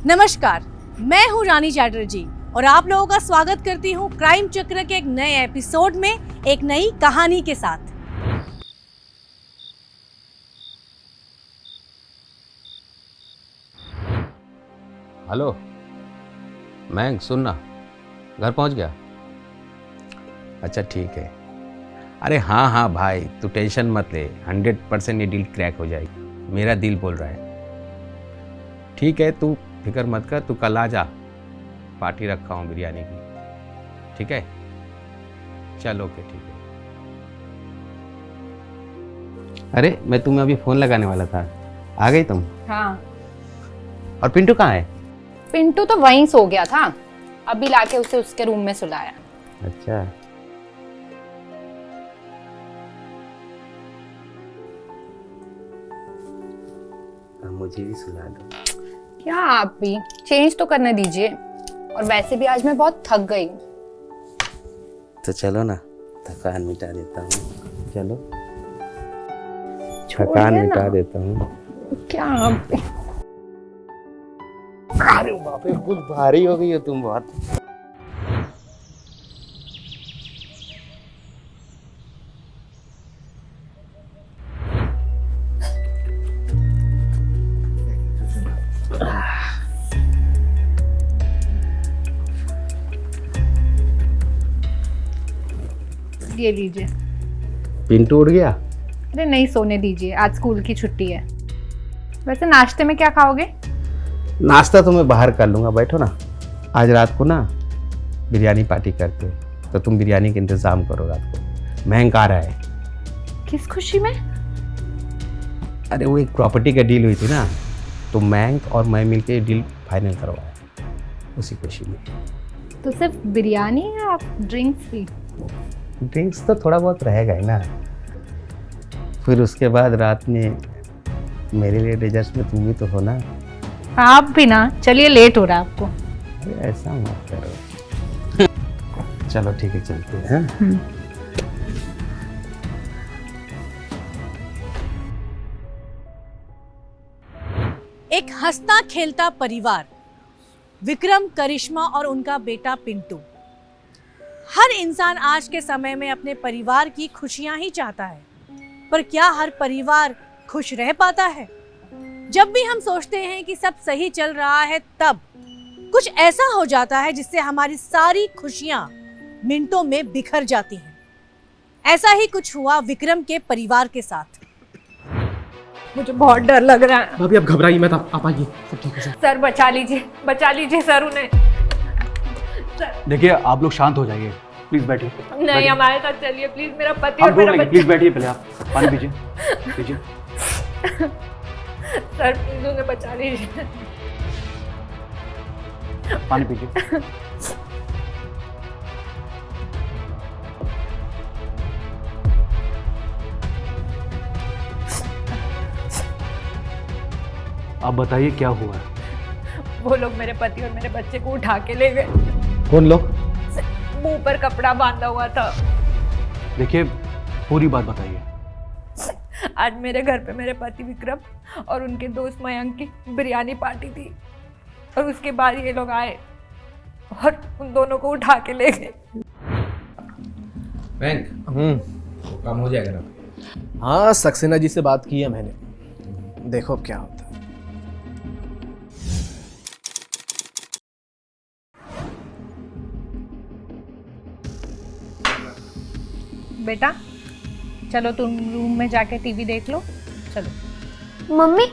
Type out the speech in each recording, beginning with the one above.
नमस्कार, मैं हूं रानी चैटर्जी और आप लोगों का स्वागत करती हूं क्राइम चक्र के एक नए एपिसोड में एक नई कहानी के साथ। हेलो मैं सुनना घर पहुंच गया। अच्छा ठीक है। अरे हाँ भाई तू टेंशन मत ले, 100% ये डील क्रैक हो जाएगी, मेरा दिल बोल रहा है। ठीक है तू फिक्र मत कर, तू कल आ जा, पार्टी रखा हूँ बिरयानी की। ठीक है चल ओके ठीक है। अरे मैं तुम्हें अभी फ़ोन लगाने वाला था, आ गई तुम? हाँ। और पिंटू कहाँ है? पिंटू तो वहीं सो गया था, अभी लाके उसे उसके रूम में सुलाया। अच्छा मुझे भी सुला दो। क्या आप भी चेंज तो करने दीजिए, और वैसे भी आज मैं बहुत थक गई हूँ। तो चलो ना थकान मिटा देता हूँ, चलो छोड़िए थकान ना। मिटा देता हूँ। क्या आप भी? अरे बाप रे कुछ भारी हो गई हो तुम बहुत। ये लीजिए। पिंटू उठ गया? अरे नहीं, सोने दीजिए, आज स्कूल की छुट्टी है। वैसे नाश्ते में क्या खाओगे? नाश्ता तो मैं बाहर कर लूंगा, बैठो ना। आज रात को ना बिरयानी पार्टी करते हैं, तो तुम बिरयानी का इंतजाम करो रात को। महंगा आ रहा है। किस खुशी में? अरे वो एक प्रॉपर्टी का डील हुई थी ना, तो मैंक और मैं मिलके डील फाइनल करवाया, उसी खुशी में। तो सिर्फ बिरयानी या ड्रिंक्स भी? ड्रिंक्स तो थोड़ा बहुत रहेगा ही ना, फिर उसके बाद रात में मेरे लिए डेजर्ट्स में तुम भी तो हो ना। आप भी ना। चलिए लेट हो रहा है आपको। अरे ऐसा मत करो। चलो ठीक है चलते हैं। एक हंसता खेलता परिवार, विक्रम, करिश्मा और उनका बेटा पिंटू। हर इंसान आज के समय में अपने परिवार की खुशियां ही चाहता है, पर क्या हर परिवार खुश रह पाता है? जब भी हम सोचते हैं कि सब सही चल रहा है, तब कुछ ऐसा हो जाता है जिससे हमारी सारी खुशियां मिनटों में बिखर जाती हैं। ऐसा ही कुछ हुआ विक्रम के परिवार के साथ। मुझे बहुत डर लग रहा है। भाभी आप घबराइए मत, आप आइए, सब ठीक हो जाए। सर बचा लीजिए सर उन्हें। देखिए आप लोग शांत हो जाइए, प्लीज बैठिए। नहीं, हमारे साथ चलिए प्लीज। मेरा पति आप और रो मेरा रही हैं, बच्चा। प्लीज बैठिए, पहले आप पानी पीजिए पीजिए। सर प्लीज उन्हें बचा लीजिए। पानी पीजिए। आप बताइए क्या हुआ? वो लोग मेरे पति और मेरे बच्चे को उठा के ले गए। कौन लोग? मुंह पर कपड़ा बांधा हुआ था। देखिए पूरी बात बताइए। आज मेरे घर पे मेरे पति विक्रम और उनके दोस्त मयंक की बिरयानी पार्टी थी, और उसके बाद ये लोग आए और उन दोनों को उठा के ले गए। काम हो जाएगा ना? हाँ, सक्सेना जी से बात की है मैंने, देखो अब क्या होता है। बेटा चलो तुम रूम में जाके टीवी देख लो। चलो। मम्मी,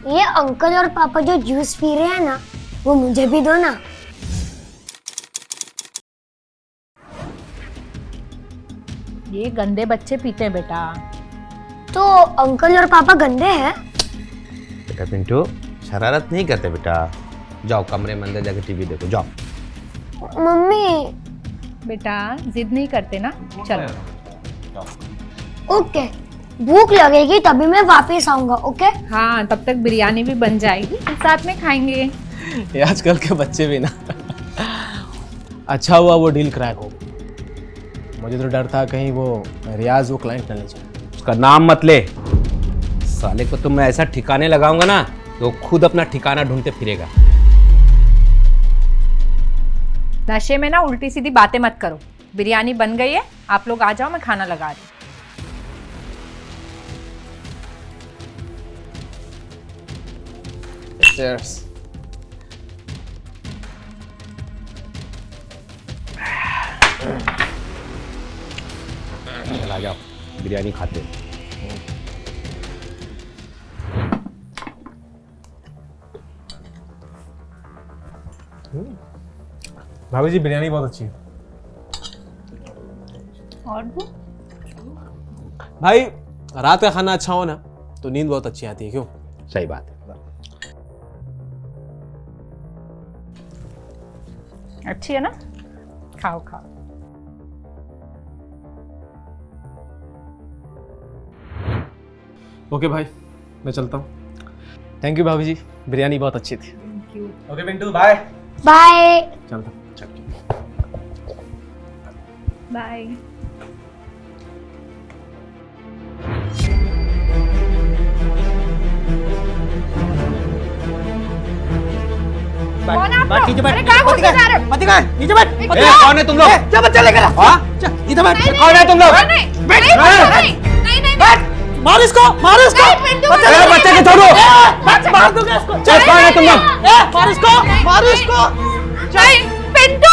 ये अंकल और पापा जो जूस पी रहे हैं ना, वो मुझे भी दो ना। ये गंदे बच्चे पीते हैं बेटा। तो अंकल और पापा गंदे हैं? बेटा पिंटू शरारत नहीं करते बेटा, जाओ कमरे में अंदर जाके टीवी देखो जाओ। मम्मी। बेटा जिद नहीं करते ना, चलो। ओके, भूख लगेगी तभी मैं वापस आऊंगा। ओके। हाँ, तब तक बिरयानी भी बन जाएगी, साथ में खाएंगे। ये आजकल के बच्चे भी ना। अच्छा हुआ वो डील क्रैक हो, मुझे तो डर था कहीं वो रियाज वो क्लाइंट न ले जाए। उसका नाम मत ले, साले को तो मैं ऐसा ठिकाने लगाऊंगा ना तो खुद अपना ठिकाना ढूंढते फिरेगा। नशे में ना उल्टी सीधी बातें मत करो। बिरयानी बन गई है, आप लोग आ जाओ, मैं खाना लगा रही हूँ। Cheers. चला जाओ, बिरयानी खाते हैं। भाभी जी बिरयानी बहुत अच्छी है। और वो भाई रात का खाना अच्छा हो ना तो नींद बहुत अच्छी आती है, क्यों? सही बात है। अच्छी है ना, खाओ खाओ। ओके भाई, मैं चलता हूँ। थैंक यू भाभी जी, बिरयानी बहुत अच्छी थी। Thank you. Okay Pintu, bye. Bye. चलता हूँ। बाय। कौन आप लोग? अरे कहाँ घुस के जा रहे हो? पति का है, नीचे बैठ। कौन है तुम लोग? क्या बच्चा लेकर? हाँ, इधर बैठ। कौन है तुम लोग? नहीं, मार इसको, मार इसको। बच्चे के छोड़ो। मार दूंगा इसको। कौन है तुम लोग? मार इसको, मार इसको। पिंटू।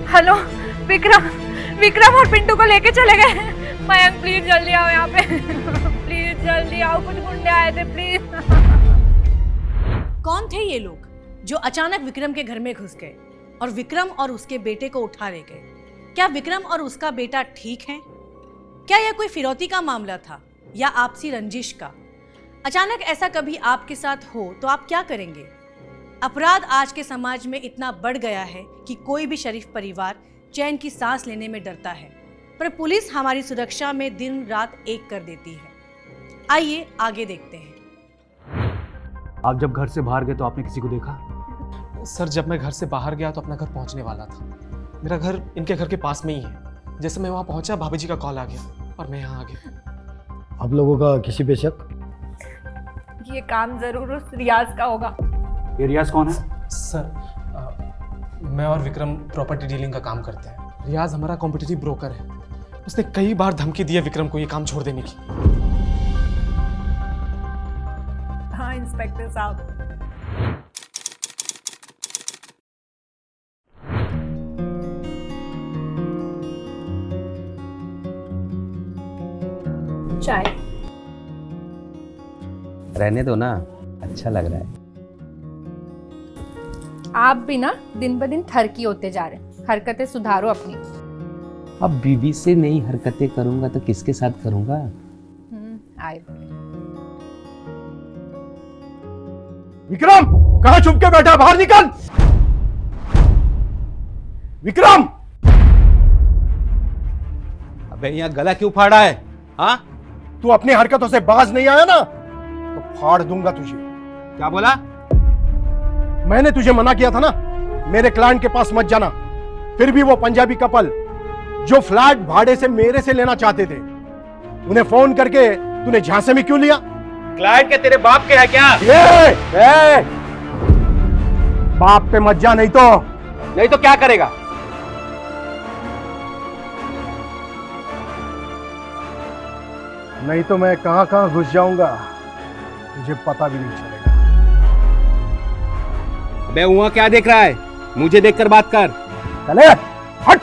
हेलो, विक्रम और पिंटू को लेके चले गए। मयंक प्लीज जल्दी आओ यहाँ पे। प्लीज जल्दी आओ, कुछ गुंडे आए थे, प्लीज। कौन थे ये लोग जो अचानक विक्रम के घर में घुस गए और विक्रम और उसके बेटे को उठा ले गए? क्या विक्रम और उसका बेटा ठीक हैं? क्या यह कोई फिरौती का मामला था या आपसी रंजिश का? अचानक ऐसा कभी आपके साथ हो तो आप क्या करेंगे? अपराध आज के समाज में इतना बढ़ गया है कि कोई भी शरीफ परिवार चैन की सांस लेने में डरता है, पर पुलिस हमारी सुरक्षा में दिन रात एक कर देती है। आइए आगे देखते हैं। आप जब घर से बाहर गए तो आपने किसी को देखा? सर, जब मैं घर से बाहर गया तो अपना घर पहुंचने वाला था। मेरा घर इनके घर के पास में ही है। जैसे मैं वहां पहुंचा, भाभी जी का कॉल आ गया और मैं यहाँ आ गया। आप लोगों का किसी पे शक? ये काम जरूर उस रियाज का होगा। ये रियाज कौन है? सर, मैं और विक्रम प्रॉपर्टी डीलिंग का काम करते हैं। रियाज हमारा कॉम्पिटिटिव ब्रोकर है। उसने कई बार धमकी दी है विक्रम को ये काम छोड़ देने की। हाँ इंस्पेक्टर साहब। चाय रहने दो ना, अच्छा लग रहा है। आप भी ना दिन ब दिन थरकी होते जा रहे हैं। हरकतें सुधारो अपनी। अब बीवी से नई हरकतें करूंगा तो किसके साथ करूंगा? आए विक्रम, कहाँ छुप के बैठा? बाहर निकल। विक्रम! अबे यहाँ गला क्यों फाड़ा है? हाँ, तू अपनी हरकतों से बाज नहीं आया ना तो फाड़ दूंगा तुझे। क्या बोला? मैंने तुझे मना किया था ना, मेरे क्लाइंट के पास मत जाना। फिर भी वो पंजाबी कपल जो फ्लैट भाड़े से मेरे से लेना चाहते थे, उन्हें फोन करके तूने झांसे में क्यों लिया? क्लाइंट के तेरे बाप के है क्या? ए, बाप पे मत जा, नहीं तो क्या करेगा? नहीं तो मैं कहां कहां घुस जाऊंगा तुझे पता भी नहीं चलेगा। अबे वहाँ क्या देख रहा है? मुझे देखकर बात कर। चले हट।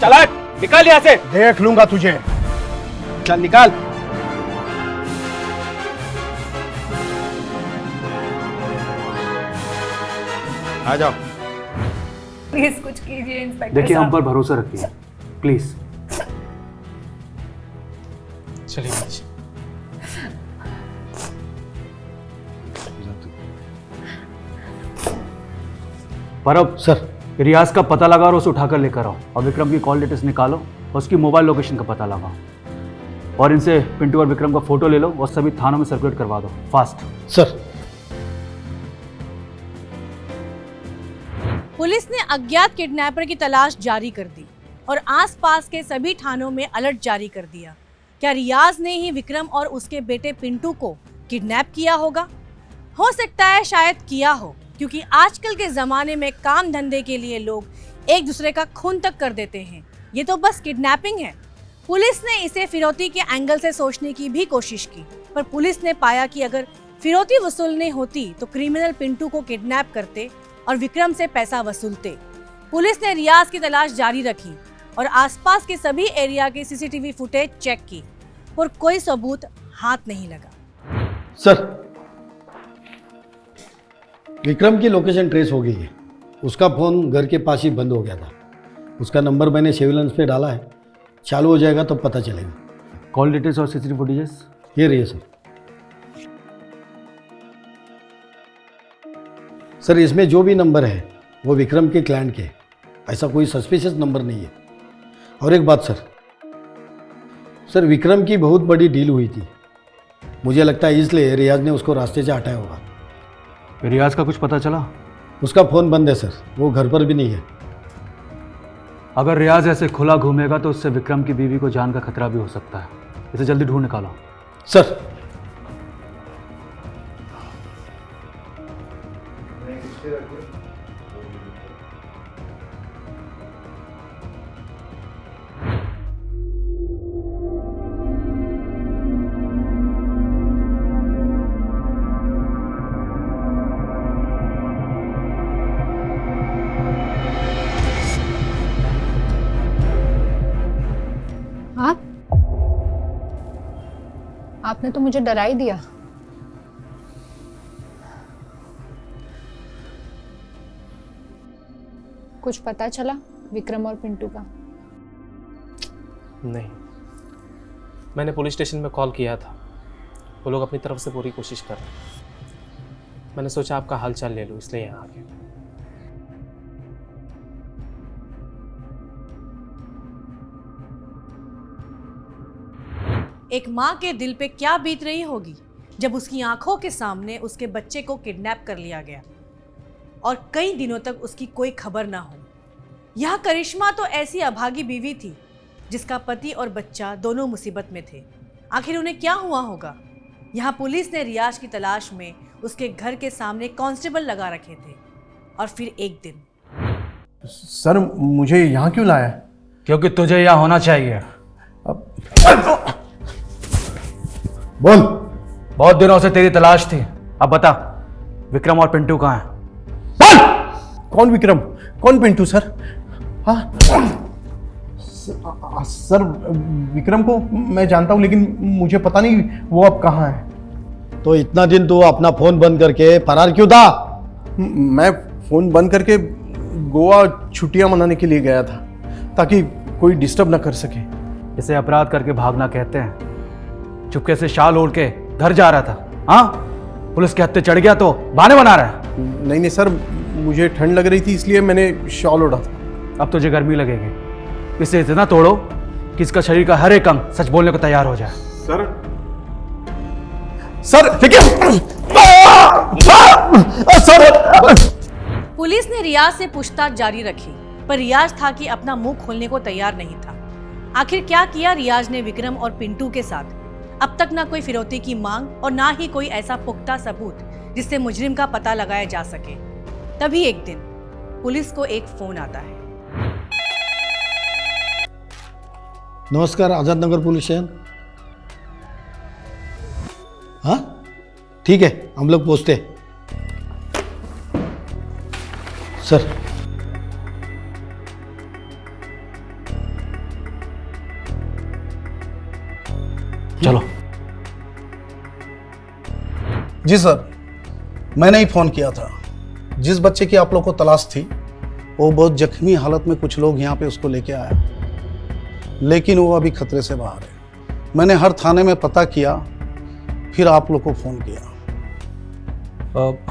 चला, निकाल यहाँ से। देख लूंगा तुझे। चल निकाल। आ जाओ। प्लीज कुछ कीजिए इंस्पेक्टर देखिए, हम साहब। पर भरोसा रखिए प्लीज। चलिए भाई जी। परब सर, रियाज का पता लगा और उसे उठाकर लेकर आओ और विक्रम की कॉल डिटेल्स निकालो और उसकी मोबाइल लोकेशन का पता लगाओ और इनसे पिंटू और विक्रम का फोटो ले लो और सभी थानों में सर्कुलेट करवा दो फास्ट। सर, पुलिस ने अज्ञात किडनैपर की तलाश जारी कर दी और आसपास के सभी थानों में अलर्ट जारी कर दिया। क्या रियाज ने ही विक्रम और उसके बेटे पिंटू को किडनैप किया होगा? हो सकता है शायद किया हो, क्योंकि आजकल के ज़माने में काम धंधे के लिए लोग एक दूसरे का खून तक कर देते हैं। ये तो बस किडनैपिंग है। पुलिस ने इसे फिरौती के एंगल से सोचने की भी कोशिश की, पर पुलिस ने पाया कि अगर फिरौती वसूलनी होती तो क्रिमिनल पिंटू को किडनैप करते और विक्रम से पैसा वसूलते। पुलिस ने रियाज की तलाश जारी रखी और आसपास के सभी एरिया के सीसीटीवी फुटेज चेक की, पर कोई सबूत हाथ नहीं लगा। सर, विक्रम की लोकेशन ट्रेस हो गई है। उसका फोन घर के पास ही बंद हो गया था। उसका नंबर मैंने सर्विलांस पे डाला है, चालू हो जाएगा तो पता चलेगा। कॉल डिटेल्स और सीसीटीवी फुटेजेस ये रही है सर। सर, इसमें जो भी नंबर है वो विक्रम के क्लाइंट के, ऐसा कोई सस्पिशियस नंबर नहीं है। और एक बात सर, विक्रम की बहुत बड़ी डील हुई थी। मुझे लगता है इसलिए रियाज ने उसको रास्ते से हटाया होगा। रियाज का कुछ पता चला? उसका फ़ोन बंद है सर, वो घर पर भी नहीं है। अगर रियाज ऐसे खुला घूमेगा तो उससे विक्रम की बीवी को जान का खतरा भी हो सकता है। इसे जल्दी ढूंढ निकालो। सर, आपने तो मुझे डरा ही दिया। कुछ पता चला विक्रम और पिंटू का? नहीं, मैंने पुलिस स्टेशन में कॉल किया था। वो लोग अपनी तरफ से पूरी कोशिश कर रहे हैं। मैंने सोचा आपका हालचाल ले लूँ, इसलिए यहाँ आ गया। एक माँ के दिल पे क्या बीत रही होगी जब उसकी आंखों के सामने उसके बच्चे को किडनैप कर लिया गया और कई दिनों तक उसकी कोई खबर ना हो। यह करिश्मा तो ऐसी अभागी बीवी थी जिसका पति और बच्चा दोनों मुसीबत में थे। आखिर उन्हें क्या हुआ होगा? यहाँ पुलिस ने रियाज की तलाश में उसके घर के सामने कांस्टेबल लगा रखे थे। और फिर एक दिन, सर मुझे यहाँ क्यों लाया? क्योंकि तुझे यहाँ होना चाहिए। बोल। बहुत दिनों से तेरी तलाश थी। अब बता, विक्रम और पिंटू कहाँ हैं? बोल। कौन विक्रम, कौन पिंटू सर? हाँ सर, विक्रम को मैं जानता हूँ, लेकिन मुझे पता नहीं वो अब कहाँ है। तो इतना दिन तू अपना फोन बंद करके फरार क्यों था? मैं फोन बंद करके गोवा छुट्टियां मनाने के लिए गया था, ताकि कोई डिस्टर्ब ना कर सके। इसे अपराध करके भागना कहते हैं। चुपके से शाल ओढ़ के घर जा रहा था, हाँ? पुलिस के हत्थे चढ़ गया तो बहाने बना रहा है। नहीं सर, मुझे ठंड लग रही थी इसलिए मैंने शॉल ओढ़ा था। अब तुझे गर्मी लगेगी। इसे इतना तोड़ो कि इसका शरीर का हर एक अंग सच बोलने को तैयार हो जाए। सर देखिए, सर। पुलिस ने रियाज से पूछताछ जारी रखी, पर रियाज था कि अपना मुंह खोलने को तैयार नहीं था। आखिर क्या किया रियाज ने विक्रम और पिंटू के साथ? अब तक ना कोई फिरौती की मांग और ना ही कोई ऐसा पुख्ता सबूत जिससे मुजरिम का पता लगाया जा सके। तभी एक दिन पुलिस को एक फोन आता है। नमस्कार, आजाद नगर पुलिस स्टेशन। हाँ ठीक है, हम लोग पहुंचते हैं। सर, चलो। जी सर, मैंने ही फ़ोन किया था। जिस बच्चे की आप लोग को तलाश थी वो बहुत जख्मी हालत में कुछ लोग यहाँ पे उसको लेके आया, लेकिन वो अभी खतरे से बाहर है। मैंने हर थाने में पता किया, फिर आप लोग को फ़ोन किया।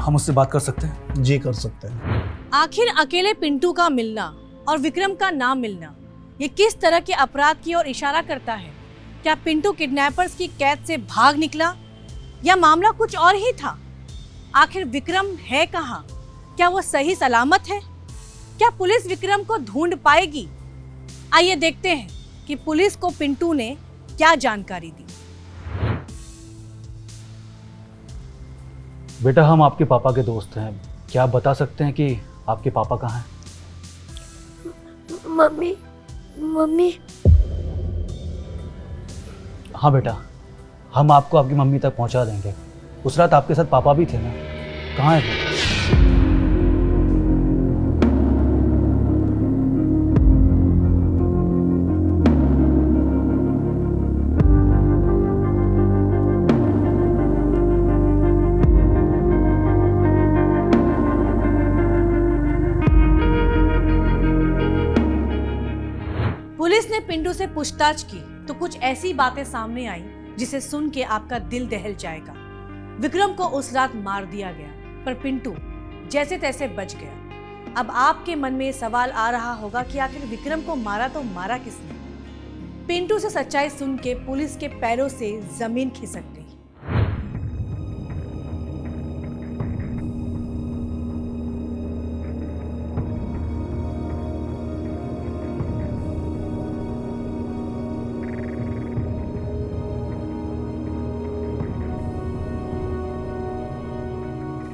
हम उससे बात कर सकते हैं? जी कर सकते हैं। आखिर अकेले पिंटू का मिलना और विक्रम का ना मिलना ये किस तरह के अपराध की ओर इशारा करता है? क्या पिंटू किडनैपर्स की कैद से भाग निकला या मामला कुछ और ही था? आखिर विक्रम है कहाँ? क्या वो सही सलामत है? क्या पुलिस विक्रम को ढूंढ पाएगी? आइए देखते हैं कि पुलिस को पिंटू ने क्या जानकारी दी। बेटा, हम आपके पापा के दोस्त हैं। क्या आप बता सकते हैं कि आपके पापा कहाँ हैं? मम्मी मम्मी हाँ बेटा, हम आपको आपकी मम्मी तक पहुंचा देंगे। उस रात आपके साथ पापा भी थे ना? कहाँ है? पुलिस ने पिंटू से पूछताछ की तो कुछ ऐसी बातें सामने आई जिसे सुन के आपका दिल दहल जाएगा। विक्रम को उस रात मार दिया गया, पर पिंटू जैसे तैसे बच गया। अब आपके मन में सवाल आ रहा होगा कि आखिर विक्रम को मारा तो मारा किसने? पिंटू से सच्चाई सुन के पुलिस के पैरों से जमीन खिसक गई।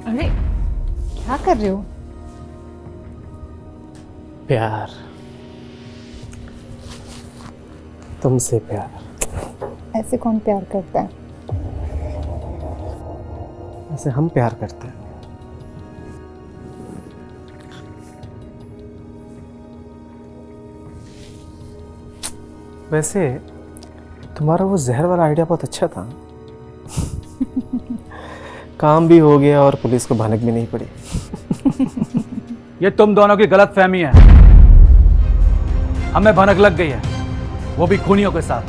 अरे क्या कर रहे हो? प्यार, तुमसे प्यार। ऐसे कौन प्यार करता है? ऐसे हम प्यार करते हैं। वैसे तुम्हारा वो जहर वाला आइडिया बहुत अच्छा था। काम भी हो गया और पुलिस को भनक भी नहीं पड़ी। ये तुम दोनों की गलत फहमी है। हमें भनक लग गई है, वो भी खूनियों के साथ।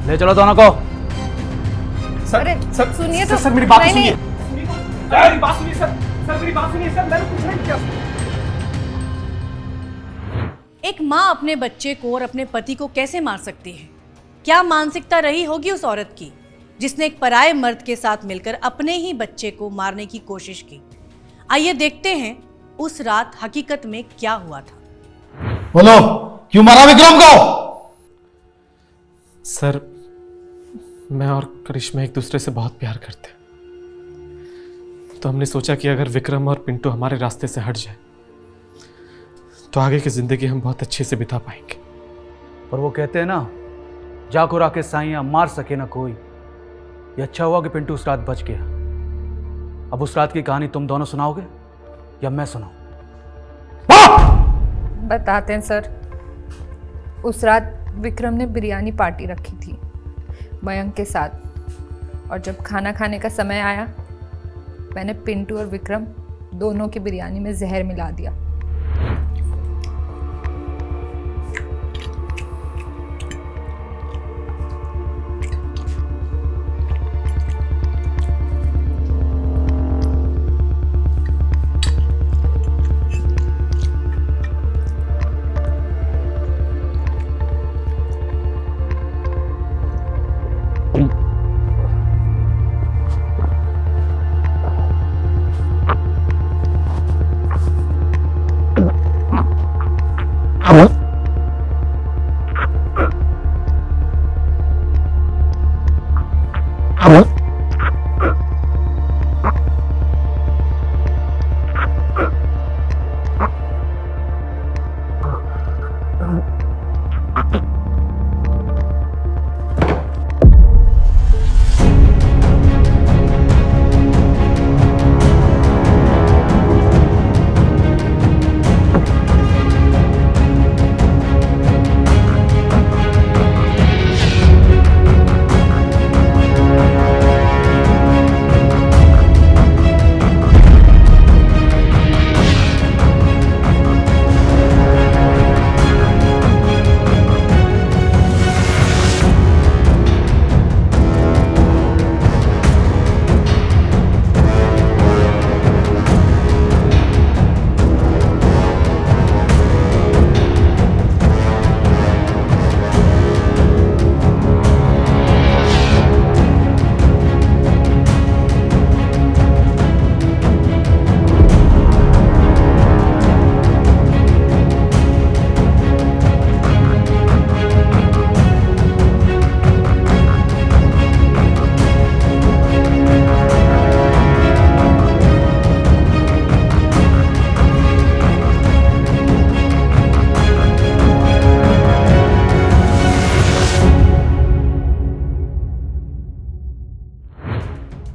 ले चलो दोनों को। अरे सुनिए तो। सर मेरी बात नहीं, सुनिए। नहीं। मेरी बात सुनिए सर। सर मेरी बात सुनिए सर, मैंने कुछ नहीं किया। एक माँ अपने बच्चे को और अपने पति को कैसे मार सकती है? क्या मानसिकता रही होगी उस औरत की जिसने एक पराये मर्द के साथ मिलकर अपने ही बच्चे को मारने की कोशिश की? आइए देखते हैं उस रात हकीकत में क्या हुआ था। बोलो, क्यों मारा विक्रम को? सर मैं और करिश्मा एक दूसरे से बहुत प्यार करते हैं, तो हमने सोचा कि अगर विक्रम और पिंटू हमारे रास्ते से हट जाए तो आगे की जिंदगी हम बहुत अच्छे से बिता पाएंगे। पर वो कहते हैं ना, जाको राके साइयां मार सके ना कोई। ये अच्छा हुआ कि पिंटू उस रात बच गया। अब उस रात की कहानी तुम दोनों सुनाओगे या मैं सुनाऊं? बताते हैं सर। उस रात विक्रम ने बिरयानी पार्टी रखी थी मयंक के साथ, और जब खाना खाने का समय आया मैंने पिंटू और विक्रम दोनों की बिरयानी में जहर मिला दिया।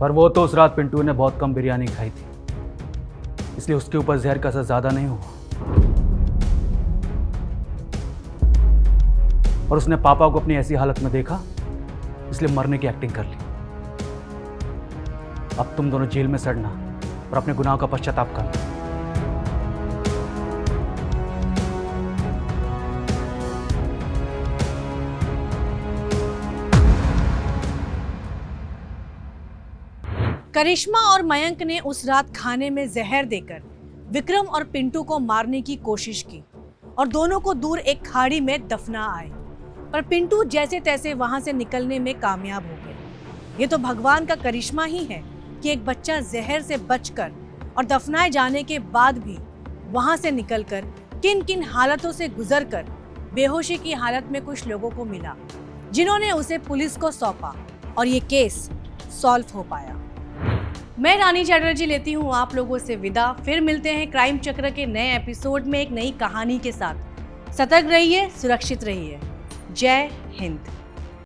पर वो तो उस रात पिंटू ने बहुत कम बिरयानी खाई थी, इसलिए उसके ऊपर जहर का असर ज़्यादा नहीं हुआ। और उसने पापा को अपनी ऐसी हालत में देखा, इसलिए मरने की एक्टिंग कर ली। अब तुम दोनों जेल में सड़ना और अपने गुनाह का पश्चाताप करना। करिश्मा और मयंक ने उस रात खाने में जहर देकर विक्रम और पिंटू को मारने की कोशिश की और दोनों को दूर एक खाड़ी में दफना आए, पर पिंटू जैसे तैसे वहां से निकलने में कामयाब हो गए। ये तो भगवान का करिश्मा ही है कि एक बच्चा जहर से बचकर और दफनाए जाने के बाद भी वहां से निकलकर किन किन हालतों से गुजरकर बेहोशी की हालत में कुछ लोगों को मिला, जिन्होंने उसे पुलिस को सौंपा और ये केस सॉल्व हो पाया। मैं रानी चैटर्जी लेती हूँ आप लोगों से विदा। फिर मिलते हैं क्राइम चक्र के नए एपिसोड में एक नई कहानी के साथ। सतर्क रहिए, सुरक्षित रहिए। जय हिंद।